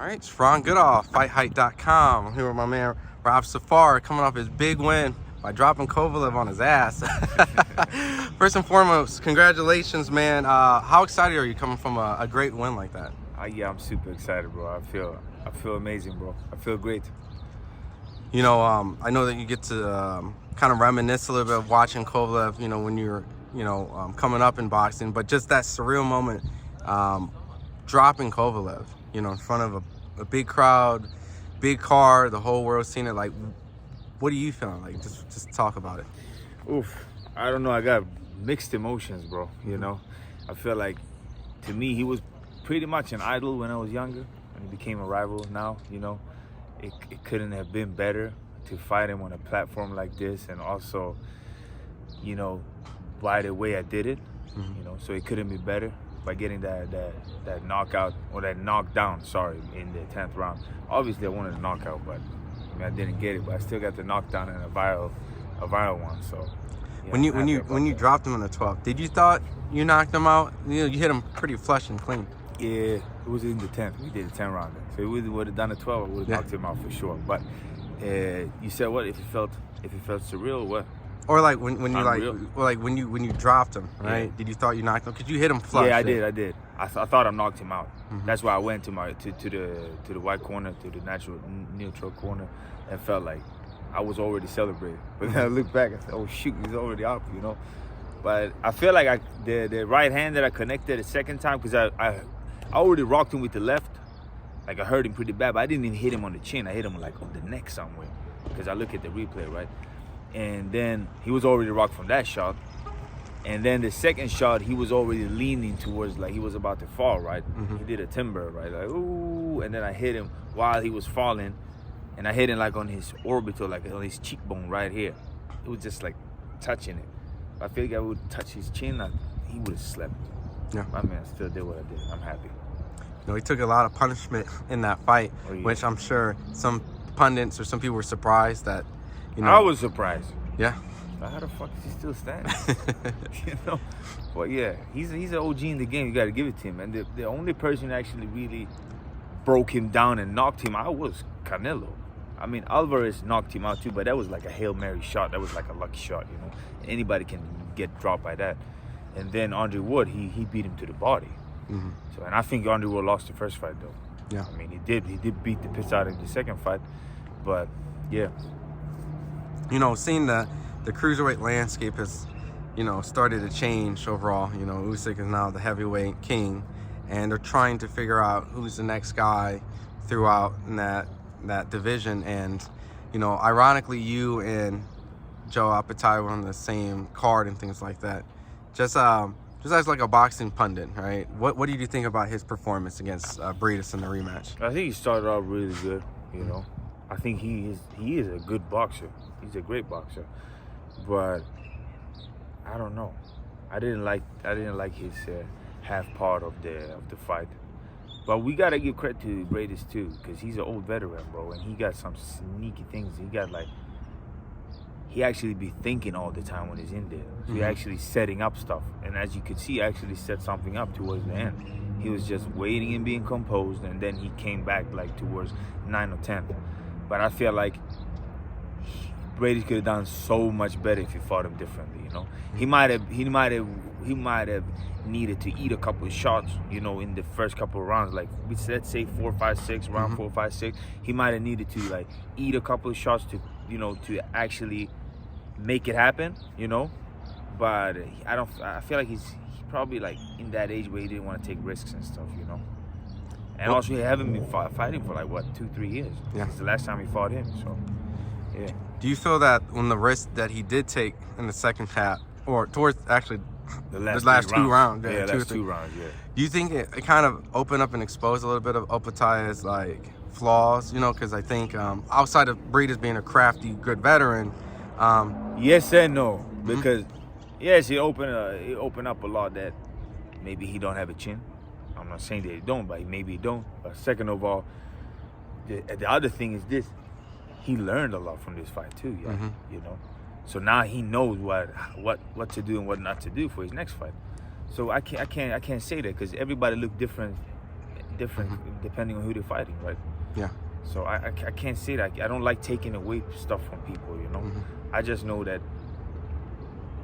All right, it's Ron Goodall, FightHype.com. I'm here with my man Robin Safar, coming off his big win by dropping Kovalev on his ass. First and foremost, congratulations, man. How excited are you coming from a great win like that? Yeah, I'm super excited, bro. I feel amazing, bro. I feel great. You know, I know that you get to kind of reminisce a little bit of watching Kovalev, you know, when you're, coming up in boxing, but just that surreal moment, dropping Kovalev, you know, in front of a big crowd, big car, the whole world seeing it. Like, what are you feeling? Like, just talk about it. Oof, I don't know. I got mixed emotions, bro. You know, I feel like, to me, he was pretty much an idol when I was younger, and he became a rival now. You know, it couldn't have been better to fight him on a platform like this, and also, you know, by the way I did it. You know, so it couldn't be better by getting that knockout, or that knockdown, sorry, in the 10th round. Obviously, I wanted a knockout, but I mean, I didn't get it. But I still got the knockdown in a viral one. So yeah, when you dropped him in the 12th, did you thought you knocked him out? You know, you hit him pretty flush and clean. Yeah, it was in the 10th. We did a 10 round. So if we would have done a 12, I would have knocked him out for sure. But you said what? If it felt surreal, or what? Or like when you dropped him, right? Yeah. Did you thought you knocked him? Because you hit him flush. Yeah, I did. I thought I knocked him out. That's why I went to the white corner, to the neutral corner, and felt like I was already celebrating. But then I looked back and said, "Oh shoot, he's already out," you know. But I feel like the right hand that I connected the second time, because I already rocked him with the left. Like, I hurt him pretty bad, but I didn't even hit him on the chin. I hit him like on the neck somewhere, because I look at the replay, right? And then he was already rocked from that shot. And then the second shot, he was already leaning towards, like, he was about to fall, right? He did a timber, right? Like, ooh. And then I hit him while he was falling. And I hit him, like, on his orbital, like, on his cheekbone right here. It was just, like, touching it. If I feel like I would touch his chin, he would have slept. Yeah. My man still did what I did. I'm happy. You know, he took a lot of punishment in that fight, which I'm sure some pundits or some people were surprised that, you know. I was surprised. Yeah. How the fuck is he still standing? You know? But yeah, he's an OG in the game. You got to give it to him. And the only person that actually really broke him down and knocked him out was Canelo. I mean, Alvarez knocked him out too, but that was like a Hail Mary shot. That was like a lucky shot, you know. Anybody can get dropped by that. And then Andre Ward, he beat him to the body. So, and I think Andre Ward lost the first fight, though. Yeah. I mean, he did beat the piss out of the second fight, but yeah. You know, seeing the cruiserweight landscape has, you know, started to change overall. You know, Usyk is now the heavyweight king, and they're trying to figure out who's the next guy throughout in that division. And, you know, ironically, you and Joe Apatow were on the same card and things like that. Just as like a boxing pundit, right? What did you think about his performance against Briedis in the rematch? I think he started off really good, you know. I think he is a good boxer. He's a great boxer, but I don't know. I didn't like his half part of the fight. But we gotta give credit to Briedis too, because he's an old veteran, bro, and he got some sneaky things. He actually be thinking all the time when he's in there. So he actually setting up stuff, and as you could see, actually set something up towards the end. He was just waiting and being composed, and then he came back like towards 9 or 10. But I feel like Brady could have done so much better if he fought him differently, you know. He might have needed to eat a couple of shots, you know, in the first couple of rounds. Like, let's say 4, 5, 6, round 4, 5, 6. He might have needed to, like, eat a couple of shots to, you know, to actually make it happen, you know. But I feel like he's probably, like, in that age where he didn't want to take risks and stuff, you know. And also, he haven't been fighting for like, what, 2-3 years? Yeah. It's the last time he fought him, so, yeah. Do you feel that when the risk that he did take in the second half, or towards actually the last 2 rounds, yeah, last 2 rounds, yeah. Do you think it kind of opened up and exposed a little bit of Opetaia's, like, flaws? You know, because I think outside of Briedis being a crafty, good veteran, yes and no, because yes, he opened up a lot that maybe he don't have a chin. I'm not saying that he don't, but maybe he don't. But second of all, the other thing is this: he learned a lot from this fight too, yeah. You know, so now he knows what to do and what not to do for his next fight. So I can't say that, because everybody looked different different depending on who they're fighting, right? Yeah. So I can't say that. I don't like taking away stuff from people, you know. I just know that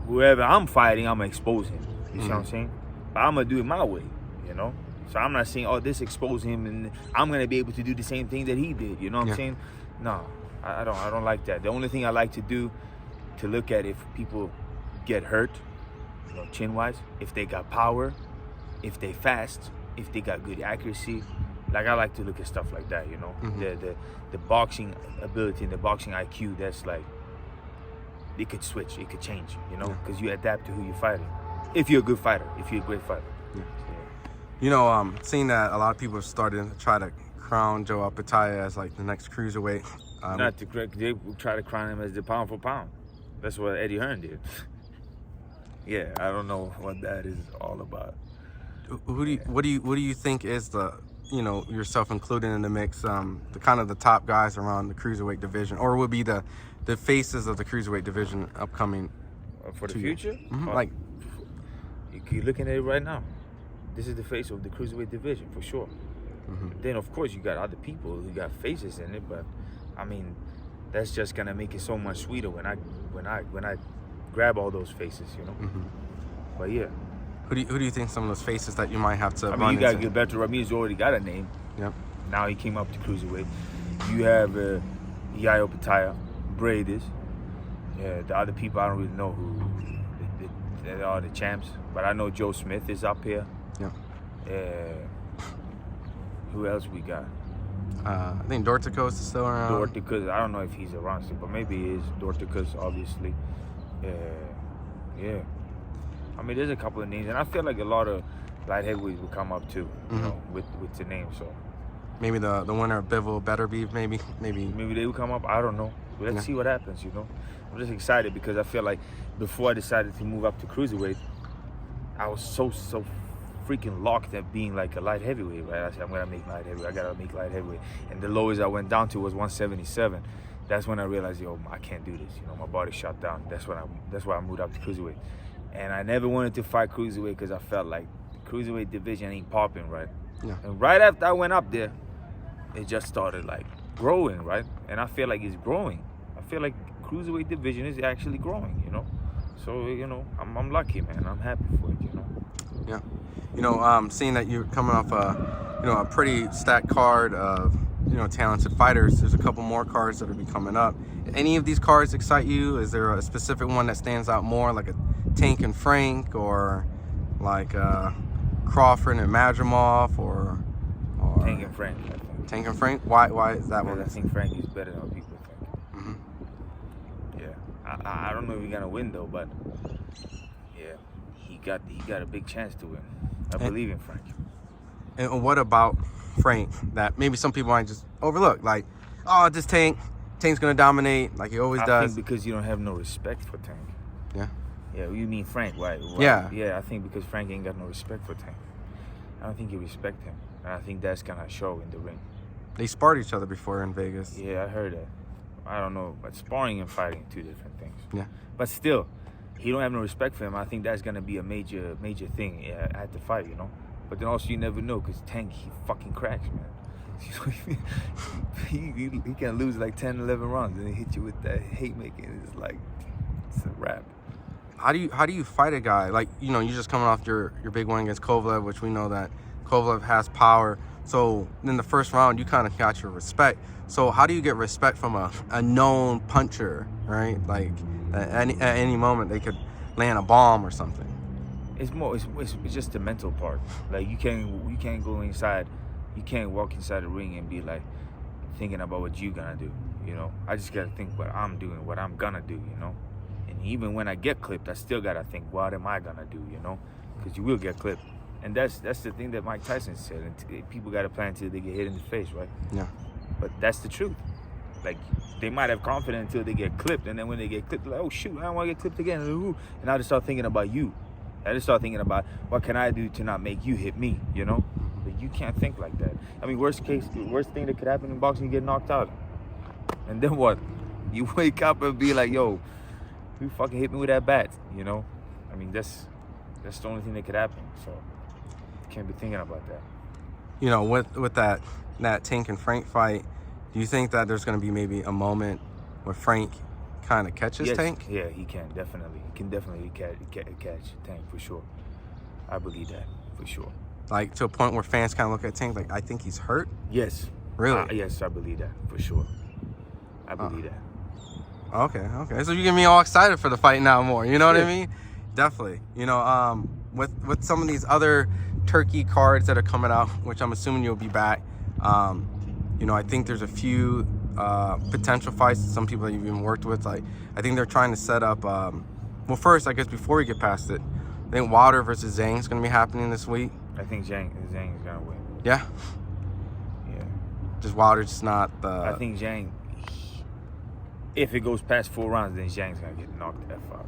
whoever I'm fighting, I'm gonna expose him. You see what I'm saying? But I'm gonna do it my way, you know. So I'm not saying, oh, this expose him and I'm gonna be able to do the same thing that he did. You know what I'm saying? No, I don't like that. The only thing I like to do, to look at if people get hurt, you know, chin-wise, if they got power, if they fast, if they got good accuracy. Like, I like to look at stuff like that, you know. The boxing ability and the boxing IQ, that's like, it could switch, it could change, you know, because you adapt to who you're fighting. If you're a good fighter, if you're a great fighter. You know, seeing that a lot of people have started to try to crown Joe Apataya as like the next cruiserweight. Not to correct, they try to crown him as the pound for pound. That's what Eddie Hearn did. Yeah, I don't know what that is all about. What do you think is the, you know, yourself included in the mix, the kind of the top guys around the cruiserweight division, or would be the faces of the cruiserweight division upcoming for the future? Like, you're looking at it right now. This is the face of the cruiserweight division for sure. Then of course you got other people who got faces in it, but I mean, that's just gonna make it so much sweeter when I grab all those faces, you know. But yeah. Who do you think some of those faces that you might have to? I mean, you got Gilberto Ramirez. You already got a name. Yep. Now he came up to cruiserweight. You have Yayo Pataya, Bradis. Yeah, the other people I don't really know who they are the champs, but I know Joe Smith is up here. Yeah. Who else we got? I think Dorticos is still around. Dorticos, I don't know if he's around still, but maybe he is. Dorticos, obviously. Yeah. I mean, there's a couple of names, and I feel like a lot of light heavyweights will come up too, you know, with the name. So maybe the winner of Bivol Beterbiev, maybe they will come up. I don't know. But let's see what happens, you know. I'm just excited because I feel like before I decided to move up to cruiserweight, I was so freaking locked at being like a light heavyweight, right? I said, I'm gonna make light heavyweight. I gotta make light heavyweight, and the lowest I went down to was 177. That's when I realized, yo, I can't do this. You know, my body shut down. That's why I moved up to cruiserweight. And I never wanted to fight cruiserweight because I felt like the cruiserweight division ain't popping, right? Yeah. And right after I went up there, it just started like growing, right? And I feel like it's growing. I feel like cruiserweight division is actually growing, you know? So, you know, I'm lucky, man. I'm happy for it, you know? Yeah. You know, seeing that you're coming off a pretty stacked card of, you know, talented fighters, there's a couple more cards that will be coming up. Any of these cards excite you? Is there a specific one that stands out more, like a Tank and Frank, or like Crawford and Madrimov, or Tank and Frank, I think. Tank and Frank? Why is that one? I think Frank is better than what people think. Yeah. I don't know if he's gonna win though, but yeah, he got a big chance to win. I believe in Frank. And what about Frank that maybe some people might just overlook? Like, oh, this Tank's gonna dominate like he always does. I think because you don't have no respect for Tank. Yeah. Yeah, you mean Frank, right? Yeah. Yeah, I think because Frank ain't got no respect for Tank. I don't think you respect him. And I think that's gonna show in the ring. They sparred each other before in Vegas. Yeah, I heard that. I don't know, but sparring and fighting, two different things. Yeah. But still, he don't have no respect for him. I think that's gonna be a major thing at the fight, you know. But then also you never know, because Tank, he fucking cracks, man. he can lose like 10, 11 rounds and he hit you with that hate making. It's like, it's a wrap. How do you fight a guy like, you know, you're just coming off your big one against Kovalev, which we know that Kovalev has power. So in the first round, you kind of got your respect. So how do you get respect from a known puncher, right? Like at any moment they could land a bomb or something. It's just the mental part. Like you can't go inside, you can't walk inside the ring and be like thinking about what you gonna do. You know, I just gotta think what I'm doing, what I'm gonna do. You know. And even when I get clipped, I still gotta think, what am I gonna do, you know? Because you will get clipped. And that's the thing that Mike Tyson said. And people gotta plan until they get hit in the face, right? Yeah. But that's the truth. Like, they might have confidence until they get clipped, and then when they get clipped, they're like, oh shoot, I don't wanna get clipped again. And I just start thinking about you. I just start thinking about, what can I do to not make you hit me, you know? But you can't think like that. I mean, worst thing that could happen in boxing, you get knocked out. And then what? You wake up and be like, yo, you fucking hit me with that bat, you know? I mean, that's the only thing that could happen. So, you can't be thinking about that. you know, with that Tank and Frank fight, do you think that there's going to be maybe a moment where Frank kind of catches Tank? Yeah, he can definitely. He can definitely catch Tank for sure. I believe that for sure. Like to a point where fans kind of look at Tank like, I think he's hurt? Yes. Really? Yes, I believe that for sure. I believe that. Okay. So you're getting me all excited for the fight now more. You know what I mean? Definitely. You know, with some of these other Turkey cards that are coming out, which I'm assuming you'll be back, you know, I think there's a few potential fights that some people that you've even worked with. Like, I think they're trying to set up, well, first, I guess before we get past it, I think Wilder versus Zhang is going to be happening this week. I think Zhang is going to win. Yeah? Yeah. Just Wilder's just not the... I think Zhang, if it goes past 4 rounds, then Zhang's going to get knocked the F out.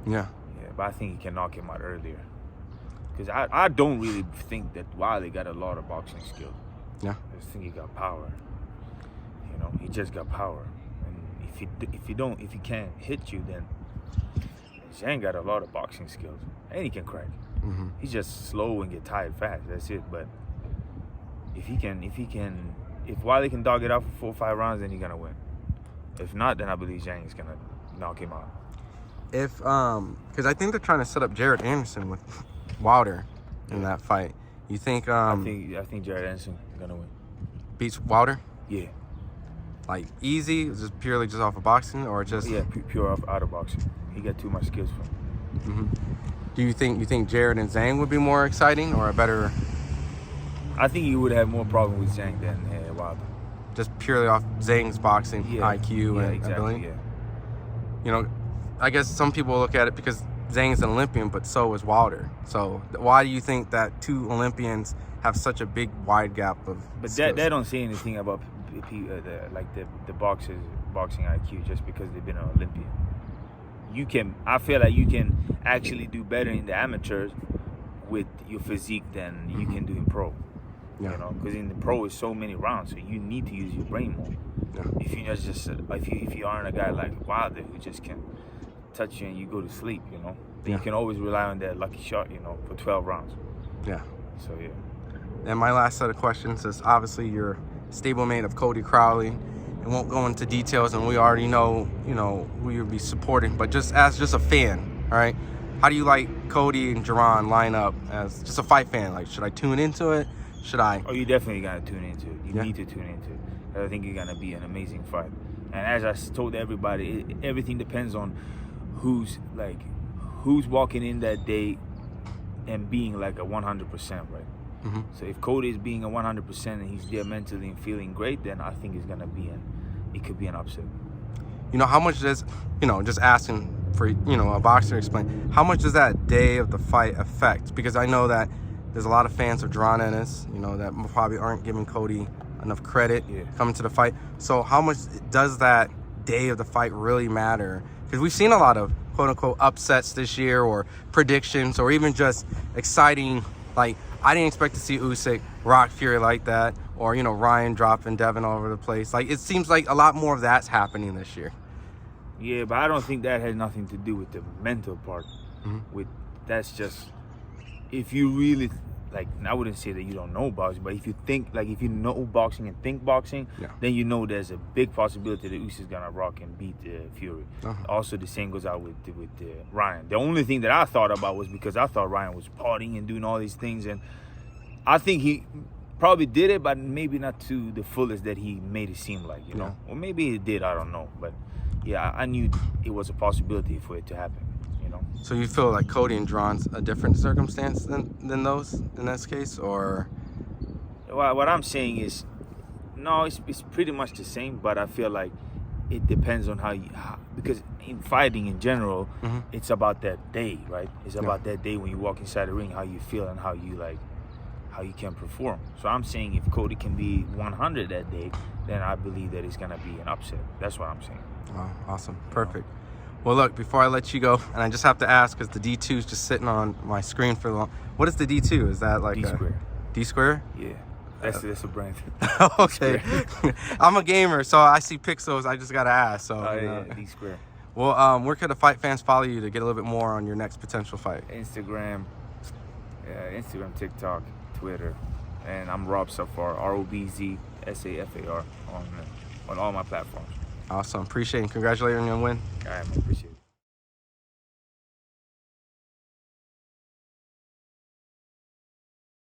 Yeah. Yeah, but I think he can knock him out earlier. Because I don't really think that Wilder got a lot of boxing skill. Yeah. I just think he got power. You know, he just got power. And if he can't hit you, then Zhang got a lot of boxing skills. And he can crack. Mm-hmm. He's just slow and get tired fast. That's it. But if Wilder can dog it out for 4 or 5 rounds, then he's gonna win. If not, then I believe Zhang is gonna knock him out. Because I think they're trying to set up Jared Anderson with Wilder in that fight. You think? I think Jared Anderson is gonna win. Beats Wilder? Yeah. Like easy, just purely just off of boxing, or just? Yeah, pure out of boxing. He got too much skills for him. Mm-hmm. Do you think Jared and Zhang would be more exciting or a better? I think you would have more problem with Zhang than Wilder. Just purely off Zhang's boxing IQ and ability. Yeah. You know, I guess some people look at it because Zhang is an Olympian, but so is Wilder. So why do you think that 2 Olympians have such a big wide gap of? But that don't say anything about the boxers boxing IQ just because they've been an Olympian. I feel like you can actually do better in the amateurs with your physique than you can do in pro. Yeah. You know, because in the pro it's so many rounds, so you need to use your brain more. Yeah. If you aren't a guy like Wilder who just can touch you and you go to sleep, you know, then you can always rely on that lucky shot, you know, for 12 rounds. Yeah. So yeah. And my last set of questions is obviously you're stablemate of Cody Crowley. And won't go into details, and we already know, you know, who you'll be supporting. But just as just a fan, all right, how do you like Cody and Gervonta line up as just a fight fan? Like, should I tune into it? Should I? Oh, you definitely gotta tune into it. You need to tune into it. I think you're gonna be an amazing fight. And as I told everybody, everything depends on who's walking in that day and being like a 100%, right? Mm-hmm. So if Cody is being a 100% and he's there mentally and feeling great, then I think it could be an upset. You know, how much does, you know, just asking for, you know, a boxer to explain, how much does that day of the fight affect? Because I know that there's a lot of fans of Gervonta in this, you know, that probably aren't giving Cody enough credit coming to the fight. So how much does that day of the fight really matter? Because we've seen a lot of quote-unquote upsets this year, or predictions, or even just exciting, like, I didn't expect to see Usyk rock Fury like that, or, you know, Ryan dropping Devin all over the place. Like, it seems like a lot more of that's happening this year. Yeah, but I don't think that has nothing to do with the mental part. Mm-hmm. That's just, if you really, like, I wouldn't say that you don't know boxing, but if you think, like, if you know boxing and think boxing, then you know there's a big possibility that Usyk's gonna rock and beat Fury. Also, the same goes out with Ryan. The only thing that I thought about was because I thought Ryan was partying and doing all these things, and I think he probably did it, but maybe not to the fullest that he made it seem like, you know? Or maybe he did, I don't know. But yeah, I knew it was a possibility for it to happen, you know? So you feel like Cody and Dron's a different circumstance than those in this case, or? Well, what I'm saying is, no, it's pretty much the same, but I feel like it depends on because in fighting in general, it's about that day, right? It's about that day when you walk inside the ring, how you feel and how you can perform. So I'm saying if Cody can be 100 that day, then I believe that it's gonna be an upset. That's what I'm saying. Oh, awesome, perfect. Well, look, before I let you go, and I just have to ask because the D2 is just sitting on my screen for long. What is the D2? Is that like D square? D square? Yeah, that's a brand. Okay, I'm a gamer, so I see pixels. I just gotta ask. So D square. Well, where could the fight fans follow you to get a little bit more on your next potential fight? Instagram, TikTok, Twitter. And I'm Rob Safar, ROBZSAFAR on all my platforms. Awesome. Appreciate it. Congratulating you on the win. I appreciate it.